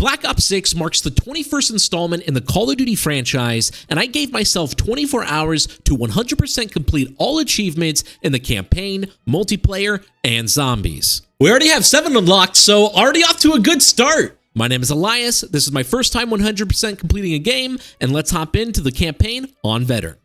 Black Ops 6 marks the 21st installment in the Call of Duty franchise, and I gave myself 24 hours to 100% complete all achievements in the campaign, multiplayer, and zombies. We already have 7 unlocked, so already off to a good start. My name is Alyus, this is my first time 100% completing a game, and let's hop into the campaign on Veteran.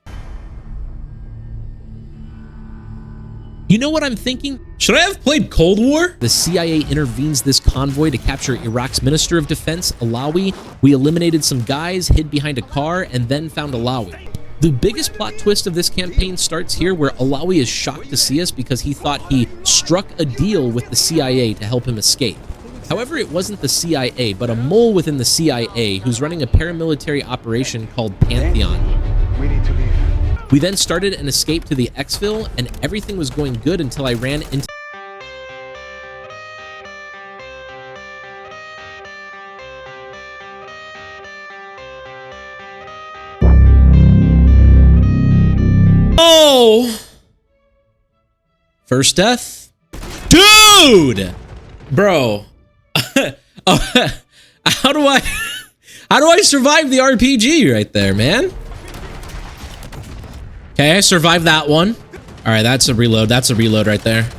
You know what I'm thinking? Should I have played Cold War? The CIA intervenes this convoy to capture Iraq's Minister of Defense, Alawi. We eliminated some guys, hid behind a car, and then found Alawi. The biggest plot twist of this campaign starts here, where Alawi is shocked to see us because he thought he struck a deal with the CIA to help him escape. However, it wasn't the CIA, but a mole within the CIA who's running a paramilitary operation called Pantheon. We need to leave. We then started an escape to the exfil, and everything was going good until I ran into... Oh! First death? Dude! Bro. How do I survive the RPG right there, man? Okay, I survived that one. All right, that's a reload. That's a reload right there.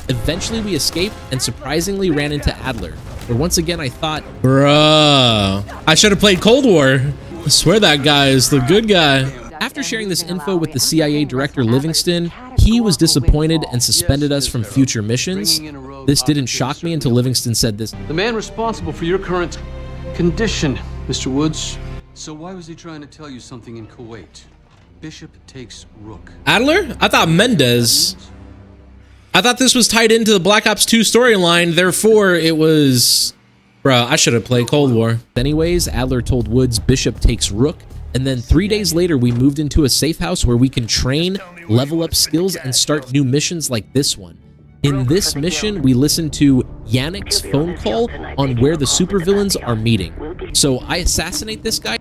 Eventually, we escaped and surprisingly ran into Adler, where once again I thought, bruh, I should have played Cold War. I swear that guy is the good guy. After sharing this info with the CIA director Livingston, he was disappointed and suspended us from future missions. This didn't shock me until Livingston said this. The man responsible for your current condition, Mr. Woods. So why was he trying to tell you something in Kuwait? Bishop takes Rook. Adler? I thought Mendez. I thought this was tied into the Black Ops 2 storyline, therefore it was... Bruh, I should have played Cold War. Anyways, Adler told Woods Bishop takes Rook, and then 3 days later we moved into a safe house where we can train, level up skills, and start new missions like this one. In this mission, we listened to Yannick's phone call on where the supervillains are meeting. So I assassinate this guy.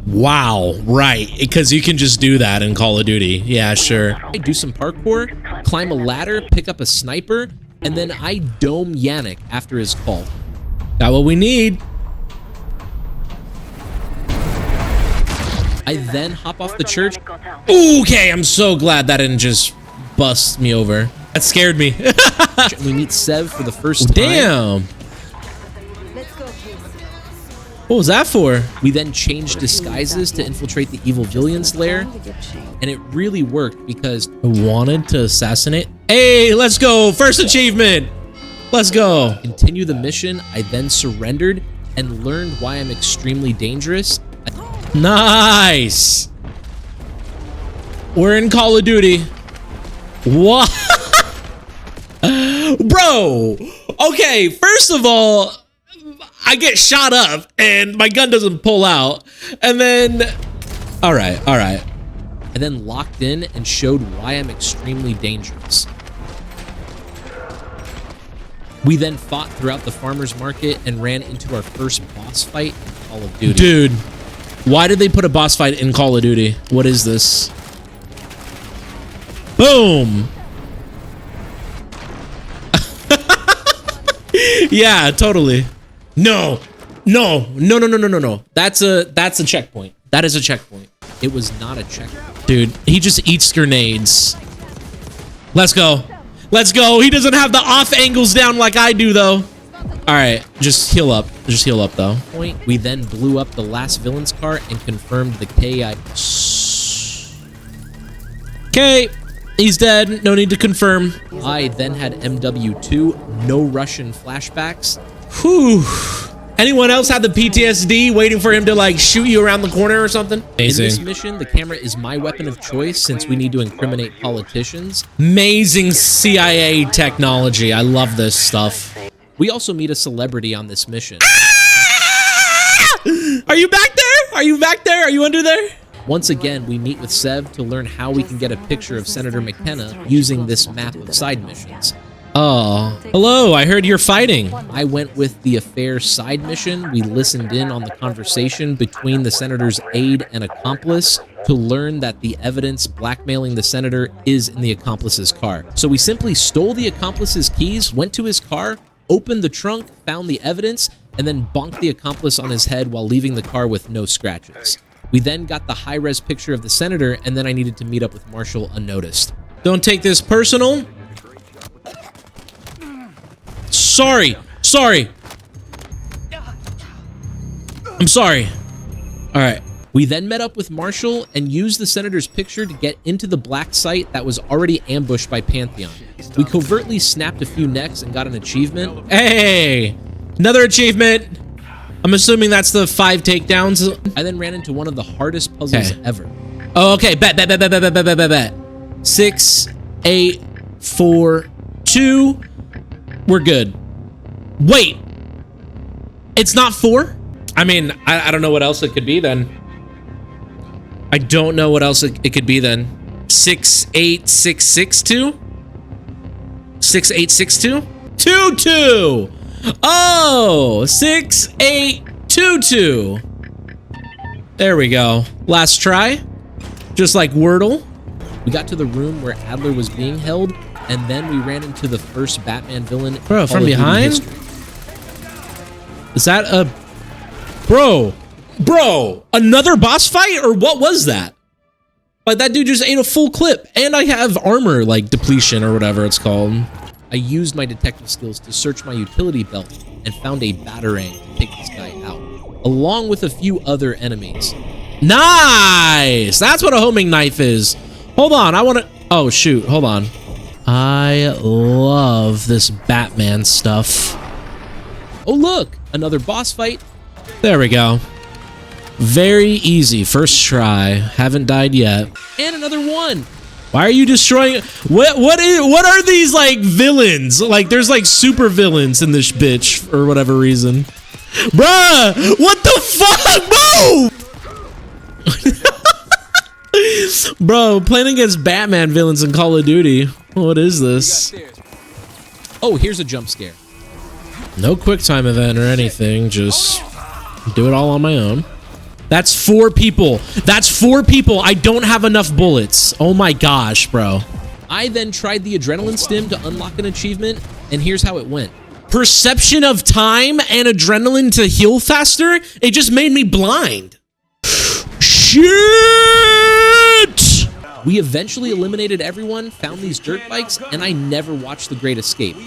Wow, right, because you can just do that in Call of Duty. Yeah, sure. I do some parkour, climb a ladder, pick up a sniper, and then I dome Yannick after his call. Got what we need. I then hop off the church. Okay, I'm so glad that didn't just bust me over. That scared me. We meet Sev for the first time. Damn. What was that for? We then changed disguises to infiltrate the evil villain's lair, and it really worked because I wanted to assassinate. Hey, let's go! First achievement! Let's go! Continue the mission. I then surrendered and learned why I'm extremely dangerous. Nice! We're in Call of Duty. What? Bro! Okay, first of all, I get shot up and my gun doesn't pull out, and then all right, I then locked in and showed why I'm extremely dangerous. We then fought throughout the farmers market and ran into our first boss fight in Call of Duty. Dude, why did they put a boss fight in Call of Duty? What is this? Boom. Yeah, totally. No. That's a checkpoint. That is a checkpoint. It was not a checkpoint. Dude, he just eats grenades. Let's go. Let's go. He doesn't have the off angles down like I do, though. All right, just heal up. Just heal up, though. We then blew up the last villain's car and confirmed the KI. Okay, he's dead. No need to confirm. I then had MW2. No Russian flashbacks. Whew. Anyone else had the PTSD waiting for him to like shoot you around the corner or something? Amazing. In this mission, the camera is my weapon of choice since we need to incriminate politicians. Amazing CIA technology. I love this stuff. We also meet a celebrity on this mission. Ah! Are you back there? Are you back there? Are you under there? Once again, we meet with Sev to learn how we can get a picture of Senator McKenna using this map of side missions. Oh, hello, I heard you're fighting. I went with the affair side mission. We listened in on the conversation between the senator's aide and accomplice to learn that the evidence blackmailing the senator is in the accomplice's car. So we simply stole the accomplice's keys, went to his car, opened the trunk, found the evidence, and then bonked the accomplice on his head while leaving the car with no scratches. We then got the high-res picture of the senator, and then I needed to meet up with Marshall unnoticed. Don't take this personal. Sorry. I'm sorry. All right. We then met up with Marshall and used the senator's picture to get into the black site that was already ambushed by Pantheon. We covertly snapped a few necks and got an achievement. Hey, another achievement. I'm assuming that's the 5 takedowns. I then ran into one of the hardest puzzles ever. Oh, okay. Bet. 6, 8, 4, 2. We're good. Wait. It's not 4? I mean, I don't know what else it could be then. I don't know what else it could be then. 6, 8, 6, 6, 2? 6, 8, 6, 2? 2, 2! Oh! 6, 8, 2, 2. There we go. Last try. Just like Wordle. We got to the room where Adler was being held, and then we ran into the first Batman villain. Bro, from behind? Is that a... Bro, another boss fight? Or what was that? Like, that dude just ate a full clip. And I have armor, like, depletion or whatever it's called. I used my detective skills to search my utility belt and found a batarang to take this guy out, along with a few other enemies. Nice! That's what a homing knife is. Hold on, I want to... Oh, shoot, hold on. I love this Batman stuff. Oh, look, another boss fight. There we go. Very easy. First try. Haven't died yet. And another one. Why are you destroying... What are these, like, villains? Like, there's, like, super villains in this bitch for whatever reason. Bruh! What the fuck? Move! Bro, playing against Batman villains in Call of Duty. What is this? Oh, here's a jump scare. No quick time event or anything. Just do it all on my own. That's 4 people. That's 4 people. I don't have enough bullets. Oh my gosh, bro. I then tried the adrenaline stim to unlock an achievement, and here's how it went. Perception of time and adrenaline to heal faster? It just made me blind. Shit! We eventually eliminated everyone, found these dirt bikes, and I never watched The Great Escape.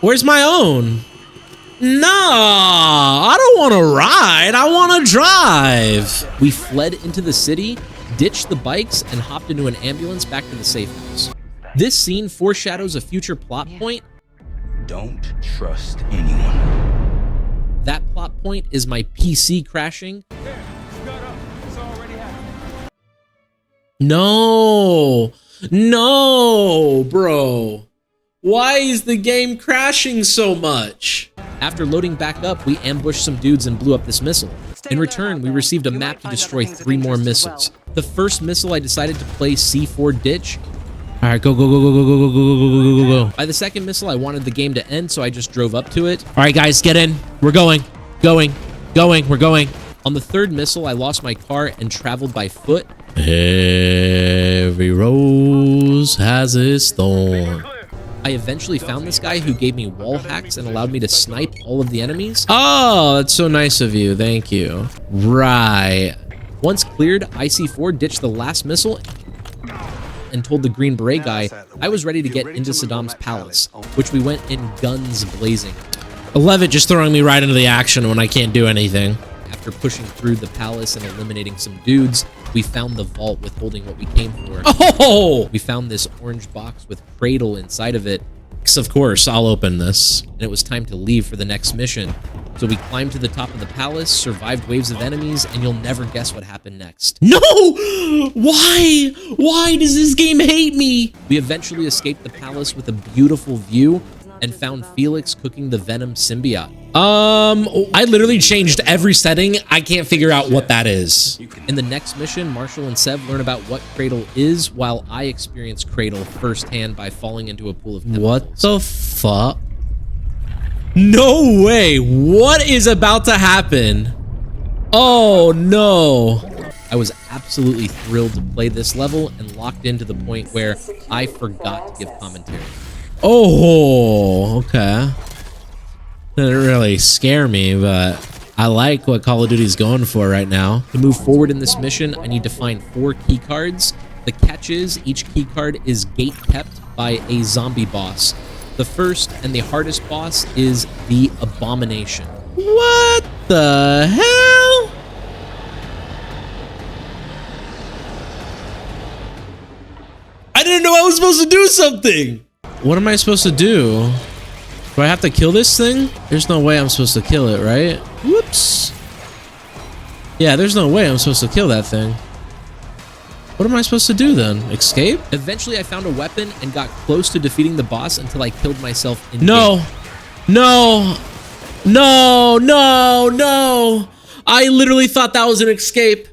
Where's my own? No, I don't want to ride. I want to drive. We fled into the city, ditched the bikes, and hopped into an ambulance back to the safe house. This scene foreshadows a future plot point. Don't trust anyone. That plot point is my PC crashing. No, bro. Why is the game crashing so much? After loading back up, we ambushed some dudes and blew up this missile. In return, we received a map to destroy 3 more missiles. The first missile, I decided to play C4 ditch. All right, go. By the second missile, I wanted the game to end, so I just drove up to it. All right, guys, get in. We're going. We're going. On the third missile, I lost my car and traveled by foot. Every rose has its thorn. I eventually found this guy who gave me wall hacks and allowed me to snipe all of the enemies. Oh, that's so nice of you. Thank you. Right. Once cleared, IC4 ditched the last missile and told the Green Beret guy I was ready to get into Saddam's palace, which we went in guns blazing. I love it just throwing me right into the action when I can't do anything. After pushing through the palace and eliminating some dudes, we found the vault with holding what we came for. Oh! We found this orange box with Cradle inside of it. Of course, I'll open this. And it was time to leave for the next mission. So we climbed to the top of the palace, survived waves of enemies, and you'll never guess what happened next. No! Why? Why does this game hate me? We eventually escaped the palace with a beautiful view and found Felix cooking the Venom symbiote. I literally changed every setting. I can't figure out what that is. In the next mission, Marshall and Sev learn about what Cradle is, while I experience Cradle firsthand by falling into a pool of chemicals. What the fuck? No way. What is about to happen? Oh, no. I was absolutely thrilled to play this level and locked into the point where I forgot to give commentary. Oh, okay. Didn't really scare me, but I like what Call of Duty's going for right now. To move forward in this mission, I need to find 4 key cards. The catch is each key card is gate kept by a zombie boss. The first and the hardest boss is the Abomination. What the hell? I didn't know I was supposed to do something. What am I supposed to do? Do I have to kill this thing? There's no way I'm supposed to kill it, right? Whoops. Yeah, there's no way I'm supposed to kill that thing. What am I supposed to do then? Escape? Eventually, I found a weapon and got close to defeating the boss until I killed myself in game. No. I literally thought that was an escape.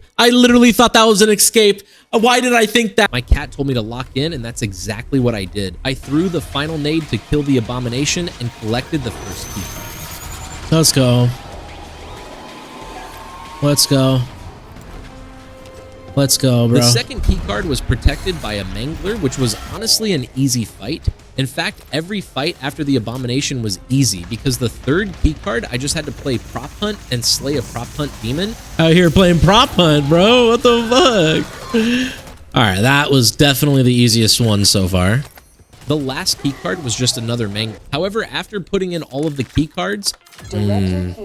Why did I think that? My cat told me to lock in, and that's exactly what I did. I threw the final nade to kill the Abomination and collected the first key card. Let's go. Let's go, bro. The second key card was protected by a Mangler, which was honestly an easy fight. In fact, every fight after the Abomination was easy because the third key card, I just had to play prop hunt and slay a prop hunt demon. Out here playing prop hunt, bro. What the fuck? All right, that was definitely the easiest one so far. The last key card was just another Mangler. However, after putting in all of the key cards, that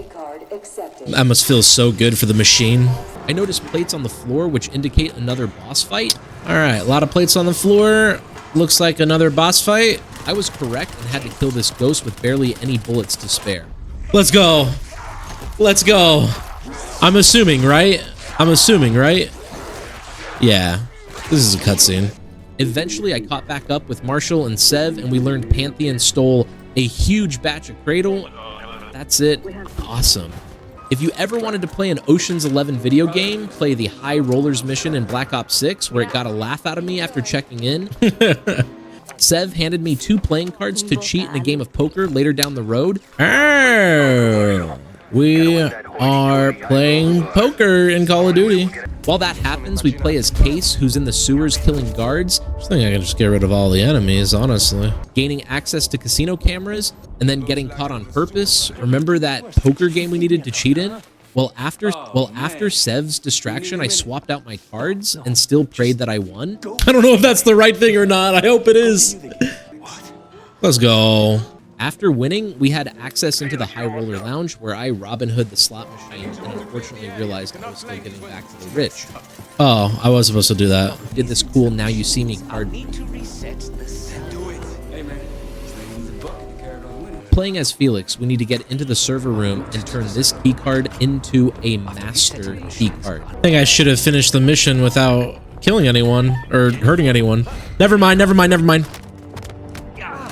must feel so good for the machine. I noticed plates on the floor, which indicate another boss fight. All right, a lot of plates on the floor. Looks like another boss fight. I was correct and had to kill this ghost with barely any bullets to spare. Let's go. I'm assuming, right? Yeah, this is a cutscene. Eventually, I caught back up with Marshall and Sev, and we learned Pantheon stole a huge batch of Cradle. That's it. Awesome. If you ever wanted to play an Ocean's 11 video game, play the High Rollers mission in Black Ops 6, where it got a laugh out of me after checking in. Sev handed me 2 playing cards to cheat in a game of poker later down the road. Oh, we are playing poker in Call of Duty. While that happens, we play as Case, who's in the sewers killing guards. I think I can just get rid of all the enemies, honestly. Gaining access to casino cameras, and then getting caught on purpose. Remember that poker game we needed to cheat in? Well, after Sev's distraction, I swapped out my cards and still prayed that I won. I don't know if that's the right thing or not. I hope it is. Let's go. After winning, we had access into the High Roller Lounge, where I Robin Hood the slot machine and unfortunately realized I was still giving back to the rich. Oh, I was supposed to do that. Did this cool Now You See Me card. Playing as Felix, we need to get into the server room and turn this key card into a master key card. I think I should have finished the mission without killing anyone or hurting anyone. Never mind.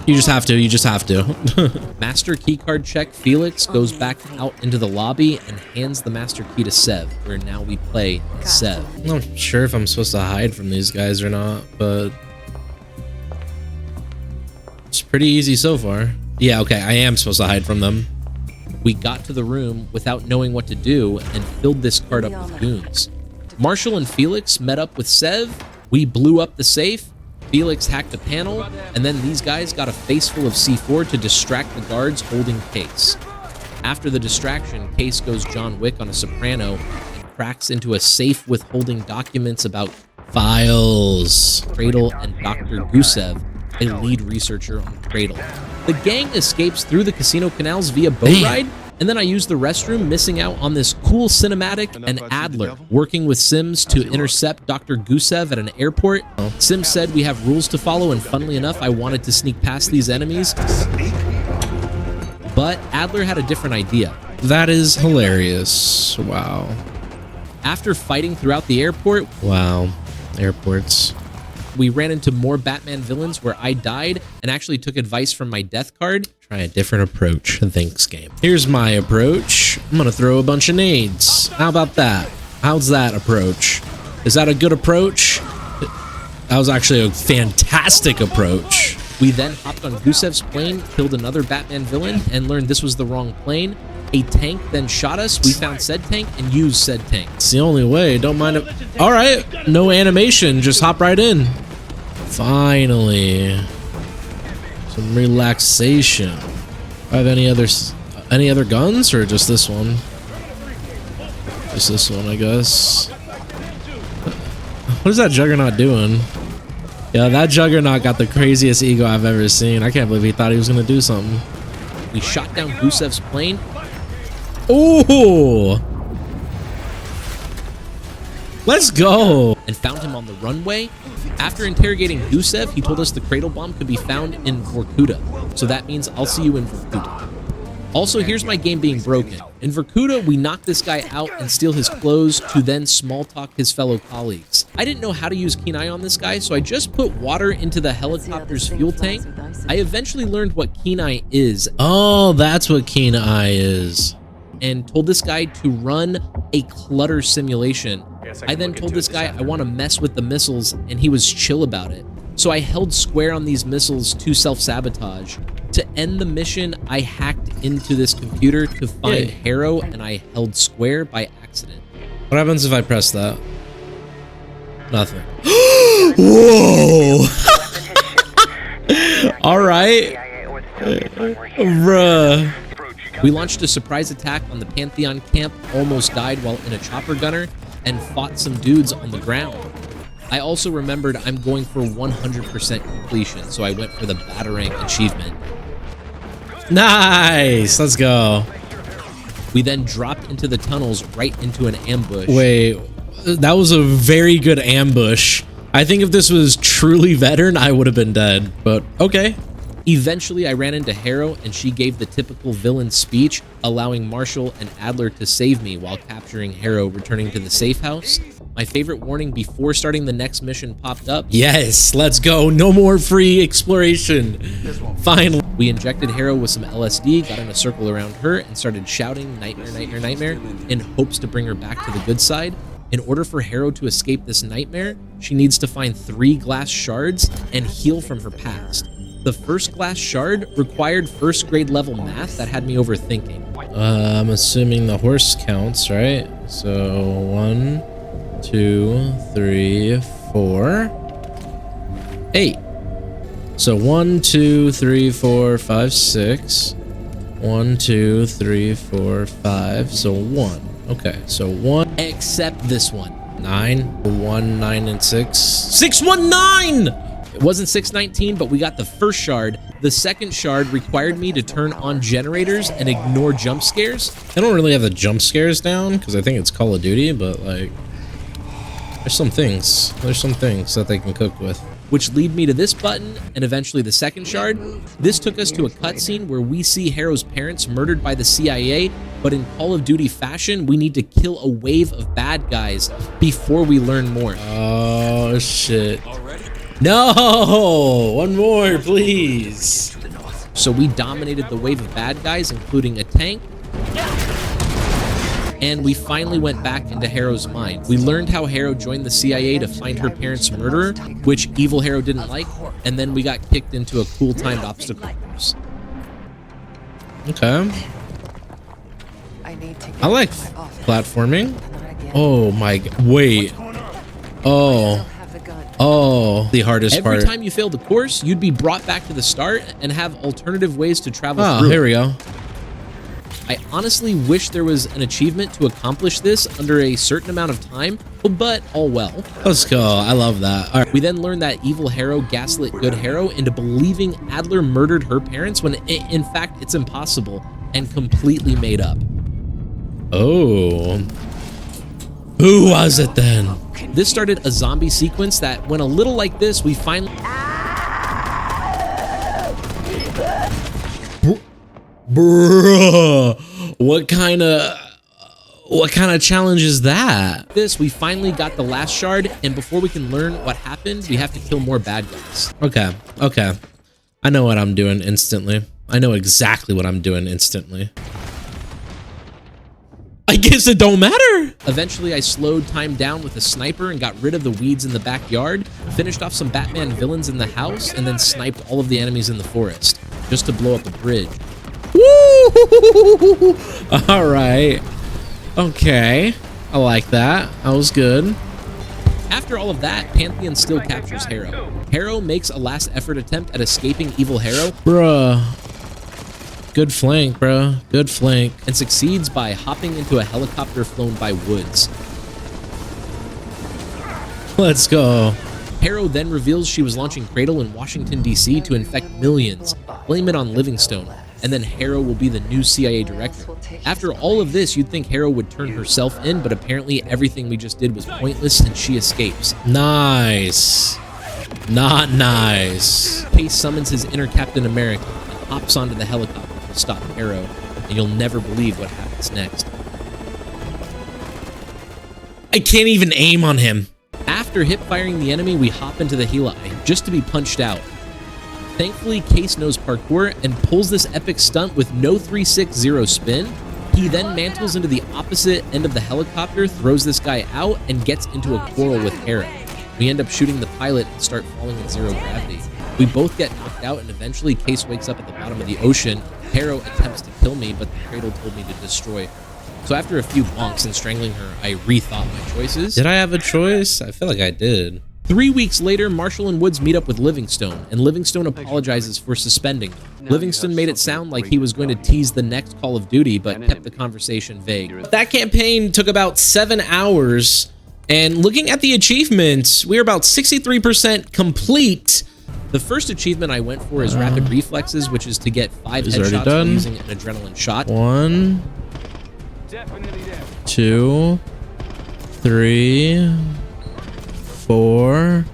You just have to. Master keycard check. Felix goes back out into the lobby and hands the master key to Sev, where now we play Sev. I'm not sure if I'm supposed to hide from these guys or not, but it's pretty easy so far. Yeah, okay, I am supposed to hide from them. We got to the room without knowing what to do and filled this card up with goons. Marshall and Felix met up with Sev. We blew up the safe. Felix hacked a panel, and then these guys got a face full of C4 to distract the guards holding Case. After the distraction, Case goes John Wick on a soprano and cracks into a safe with holding documents about files, Cradle, and Dr. Gusev, a lead researcher on Cradle. The gang escapes through the casino canals via boat ride, and then I use the restroom, missing out on this cool cinematic, and Adler working with Sims to intercept Dr. Gusev at an airport. Sims said we have rules to follow, and funnily enough, I wanted to sneak past these enemies. But Adler had a different idea. That is hilarious. Wow. After fighting throughout the airport, wow, airports, we ran into more Batman villains where I died and actually took advice from my death card. Try a different approach. Thanks, game. Here's my approach. I'm gonna throw a bunch of nades. How about that? How's that approach? Is that a good approach? That was actually a fantastic approach. We then hopped on Gusev's plane, killed another Batman villain, and learned this was the wrong plane. A tank then shot us. We found said tank and used said tank. It's the only way. Don't mind it. All right. No animation. Just hop right in. Finally. Some relaxation. I have any other... Any other guns or just this one? Just this one, I guess. What is that Juggernaut doing? Yeah, that Juggernaut got the craziest ego I've ever seen. I can't believe he thought he was gonna do something. We shot down Gusev's plane. Oh! Let's go! And found him on the runway. After interrogating Gusev, he told us the cradle bomb could be found in Vorkuta. So that means I'll see you in Vorkuta. Also, here's my game being broken. In Vorkuta, we knock this guy out and steal his clothes to then small talk his fellow colleagues. I didn't know how to use Keen Eye on this guy, so I just put water into the helicopter's fuel tank. I eventually learned what Keen Eye is. Oh, that's what Keen Eye is. And told this guy to run a clutter simulation. I then told this guy I want to mess with the missiles, and he was chill about it. So I held square on these missiles to self-sabotage. To end the mission, I hacked into this computer to find Harrow, and I held square by accident. What happens if I press that? Nothing. Whoa! All right. Bruh. We launched a surprise attack on the Pantheon camp, almost died while in a chopper gunner, and fought some dudes on the ground. I also remembered I'm going for 100% completion, so I went for the battering achievement. Nice! Let's go. We then dropped into the tunnels right into an ambush. Wait, that was a very good ambush. I think if this was truly veteran, I would have been dead, but okay. Eventually, I ran into Harrow, and she gave the typical villain speech, allowing Marshall and Adler to save me while capturing Harrow, returning to the safe house. My favorite warning before starting the next mission popped up. Yes, let's go. No more free exploration. Finally. We injected Harrow with some LSD, got in a circle around her, and started shouting "Nightmare, nightmare, nightmare" in hopes to bring her back to the good side. In order for Harrow to escape this nightmare, she needs to find 3 glass shards and heal from her past. The first glass shard required first grade level math that had me overthinking. I'm assuming the horse counts, right? So 1, 2, 3, 4, 8. So 1, 2, 3, 4, 5, 6. 1, 2, 3, 4, 5. So 1. Okay, so 1. Except this one. 9. 1, 9, and 6. 619! It wasn't 619, but we got the first shard. The second shard required me to turn on generators and ignore jump scares. I don't really have the jump scares down because I think it's Call of Duty, but like, there's some things that they can cook with. Which lead me to this button and eventually the second shard. This took us to a cutscene where we see Harrow's parents murdered by the CIA, but in Call of Duty fashion, we need to kill a wave of bad guys before we learn more. Oh shit. No! One more, please. So we dominated the wave of bad guys, including a tank. And we finally went back into Harrow's mind. We learned how Harrow joined the CIA to find her parents' murderer, which evil Harrow didn't like, and then we got kicked into a cool timed obstacle course. Okay. I like platforming. Oh my, wait. Oh, the hardest part. Every time you failed the course, you'd be brought back to the start and have alternative ways to travel through. Oh, here we go. I honestly wish there was an achievement to accomplish this under a certain amount of time, but all well. Let's go. I love that. All right. We then learned that evil Harrow gaslit good Harrow into believing Adler murdered her parents when in fact it's impossible and completely made up. Oh. Who was it then? This started a zombie sequence that went a little like this. We finally... Bruh, what kind of challenge is that? We finally got the last shard, and before we can learn what happened, we have to kill more bad guys. Okay. I know what I'm doing instantly. I know exactly what I'm doing instantly. I guess it don't matter. Eventually, I slowed time down with a sniper and got rid of the weeds in the backyard, finished off some Batman villains in the house, and then sniped all of the enemies in the forest, just to blow up a bridge. Woo! All right. Okay. I like that. That was good. After all of that, Pantheon still captures Harrow. Harrow makes a last effort attempt at escaping evil Harrow. Bruh. Good flank, bro. Good flank. and succeeds by hopping into a helicopter flown by Woods. Let's go. Harrow then reveals she was launching Cradle in Washington, D.C. to infect millions. Blame it on Livingstone, and then Harrow will be the new CIA director. After all of this, you'd think Harrow would turn herself in, but apparently everything we just did was pointless and she escapes. Nice. Not nice. Case summons his inner Captain America and hops onto the helicopter to stop Harrow, and you'll never believe what happens next. I can't even aim on him. After hip-firing the enemy, we hop into the Heli, just to be punched out. Thankfully, Case knows parkour and pulls this epic stunt with no 360 spin. He then mantles into the opposite end of the helicopter, throws this guy out, and gets into a quarrel with Harrow. We end up shooting the pilot and start falling in zero gravity. We both get knocked out, and eventually Case wakes up at the bottom of the ocean. Harrow attempts to kill me, but the Cradle told me to destroy her. So after a few bonks and strangling her, I rethought my choices. Did I have a choice? I feel like I did. 3 weeks later, Marshall and Woods meet up with Livingstone, and Livingstone apologizes for suspending them. Livingstone made it sound like he was going to tease the next Call of Duty, but kept the conversation vague. That campaign took about 7 hours, and looking at the achievements, we're about 63% complete. The first achievement I went for is Rapid Reflexes, which is to get 5 Is already headshots while done. using an adrenaline shot. 1, 2, 3, 4,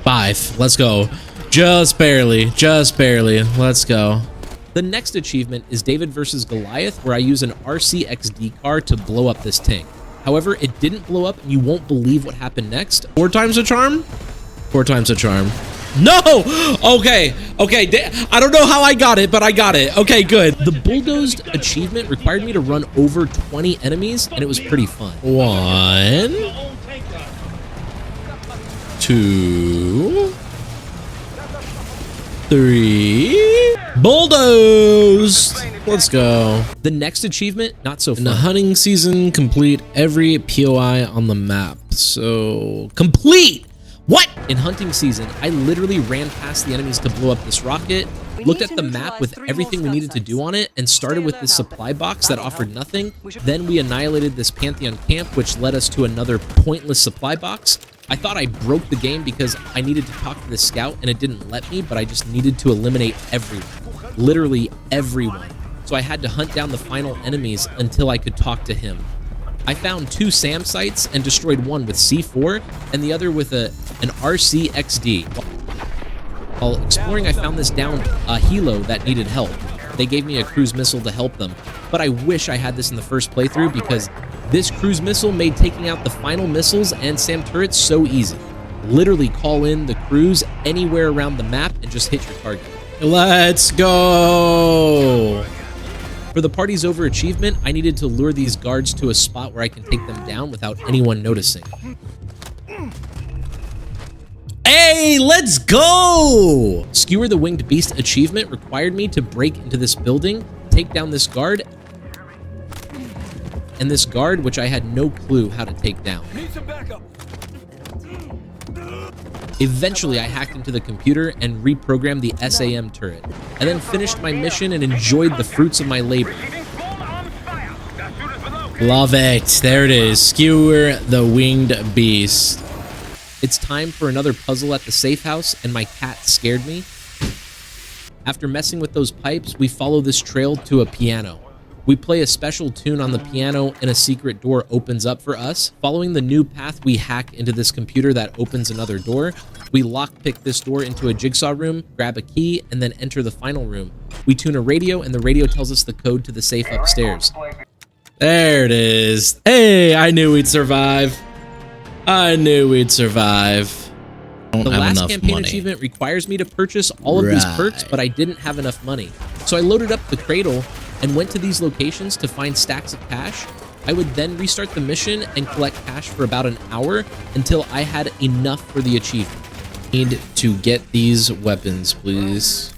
5. Let's go. Just barely. Just barely. Let's go. The next achievement is David versus Goliath, where I use an RCXD car to blow up this tank. However, it didn't blow up, and you won't believe what happened next. 4 times a charm? 4 times a charm. No! Okay. Okay. I don't know how I got it, but I got it. Okay, good. The bulldozed achievement required me to run over 20 enemies, and it was pretty fun. 1, 2, 3. Bulldozed. Let's go. The next achievement, not so In the fun. hunting season, complete every POI on the map. So, complete! What? In hunting season, I literally ran past the enemies to blow up this rocket, looked at the map with everything we needed to do on it, and started with this supply box that offered nothing. Then we annihilated this Pantheon camp, which led us to another pointless supply box. I thought I broke the game because I needed to talk to the scout and it didn't let me, but I just needed to eliminate everyone. Literally everyone. So I had to hunt down the final enemies until I could talk to him. I found 2 SAM sites and destroyed one with C4 and the other with an RCXD. While exploring, I found this downed helo that needed help. They gave me a cruise missile to help them, but I wish I had this in the first playthrough because this cruise missile made taking out the final missiles and SAM turrets so easy. Literally call in the cruise anywhere around the map and just hit your target. Let's go. For the Party's Over achievement, I needed to lure these guards to a spot where I can take them down without anyone noticing. Hey, let's go. Skewer the Winged Beast achievement required me to break into this building, take down this guard, and this guard, which I had no clue how to take down. Eventually, I hacked into the computer and reprogrammed the SAM turret. I then finished my mission and enjoyed the fruits of my labor. Love it. There it is. Skewer the Winged Beast. It's time for another puzzle at the safe house, and my cat scared me. After messing with those pipes, we follow this trail to a piano. We play a special tune on the piano and a secret door opens up for us. Following the new path, we hack into this computer that opens another door. We lockpick this door into a jigsaw room, grab a key, and then enter the final room. We tune a radio and the radio tells us the code to the safe upstairs. There it is. Hey, I knew we'd survive. I knew we'd survive. Don't The have last enough campaign money. achievement requires me to purchase all of these perks, Right. but I didn't have enough money. So I loaded up the cradle and went to these locations to find stacks of cash. I would then restart the mission and collect cash for about an hour until I had enough for the achievement. Need to get these weapons, please.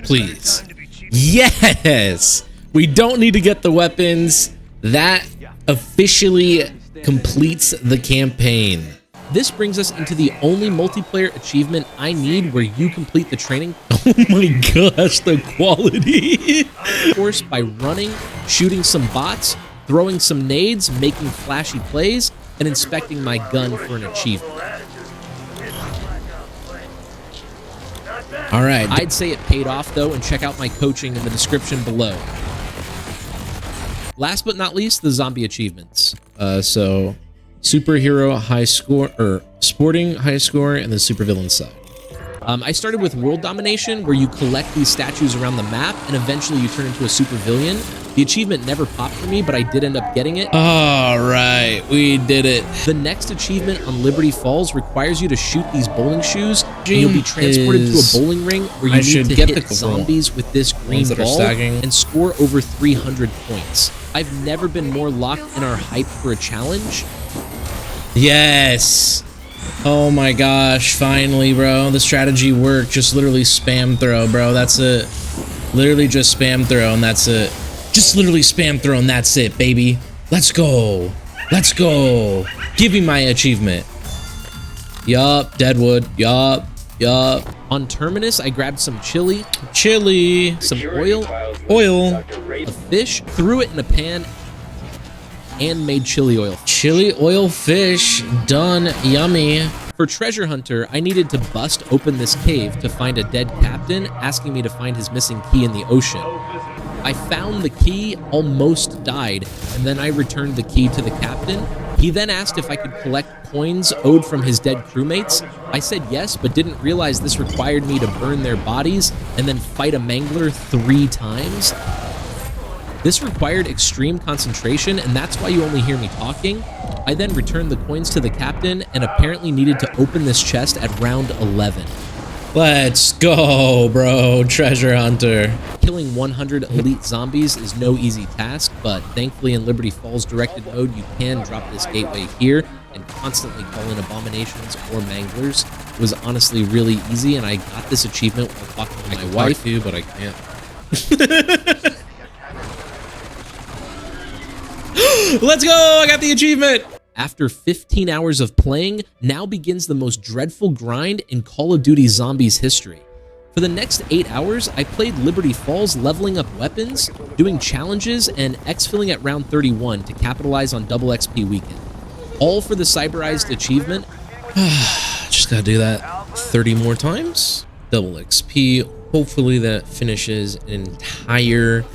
Please. Yes! We don't need to get the weapons. That officially completes the campaign. This brings us into the only multiplayer achievement I need where you complete the training. Oh my gosh, the quality. Course by running, shooting some bots, throwing some nades, making flashy plays, and inspecting my gun for an achievement. All right. I'd say it paid off though, and check out my coaching in the description below. Last but not least, the zombie achievements. So superhero high score, or sporting high score, and the supervillain side. I started with world domination, where you collect these statues around the map, and eventually you turn into a supervillain. The achievement never popped for me, but I did end up getting it. All right, we did it. The next achievement on Liberty Falls requires you to shoot these bowling shoes, and you'll be transported to a bowling ring where you need to hit zombies with this green ball and score over 300 points. I've never been more locked in our hype for a challenge. Yes. Oh my gosh, finally, bro. The strategy worked. Just literally spam throw, bro. That's it. Literally just spam throw, and that's it. Just literally spam throw, and that's it, baby. Let's go. Let's go. Give me my achievement. Yup, Deadwood. Yup. Yup. On Terminus, I grabbed some chili, some oil, a fish, threw it in a pan, and made chili oil. Chili oil fish. Done. Yummy. For Treasure Hunter, I needed to bust open this cave to find a dead captain asking me to find his missing key in the ocean. I found the key, almost died, and then I returned the key to the captain. He then asked if I could collect coins owed from his dead crewmates. I said yes, but didn't realize this required me to burn their bodies and then fight a mangler 3 times. This required extreme concentration, and that's why you only hear me talking. I then returned the coins to the captain and apparently needed to open this chest at round 11. Let's go, bro. Treasure Hunter. Killing 100 elite zombies is no easy task, but thankfully in Liberty Falls directed mode, you can drop this gateway here and constantly call in abominations or manglers. It was honestly really easy, and I got this achievement while talking to my wife. Too, but I can't. Let's go! I got the achievement! After 15 hours of playing, now begins the most dreadful grind in Call of Duty Zombies history. For the next 8 hours, I played Liberty Falls leveling up weapons, doing challenges, and exfilling at round 31 to capitalize on double XP weekend. All for the cyberized achievement. Just gotta do that 30 more times. Double XP. Hopefully that finishes an entire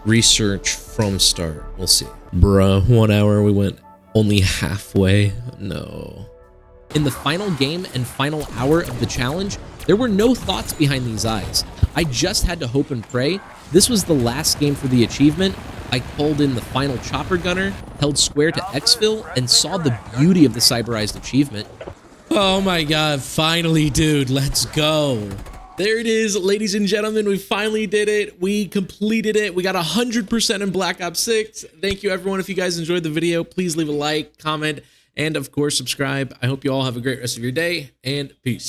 research from start. We'll see. Bruh, 1 hour we went only halfway. No. In the final game and final hour of the challenge, there were no thoughts behind these eyes. I just had to hope and pray. This was the last game for the achievement. I called in the final chopper gunner, held square to exfil, and saw the beauty of the cyberized achievement. Oh my god, finally, dude. Let's go. There it is, ladies and gentlemen. We finally did it. We completed it. We got 100% in Black Ops 6. Thank you, everyone. If you guys enjoyed the video, please leave a like, comment, and of course, subscribe. I hope you all have a great rest of your day, and peace.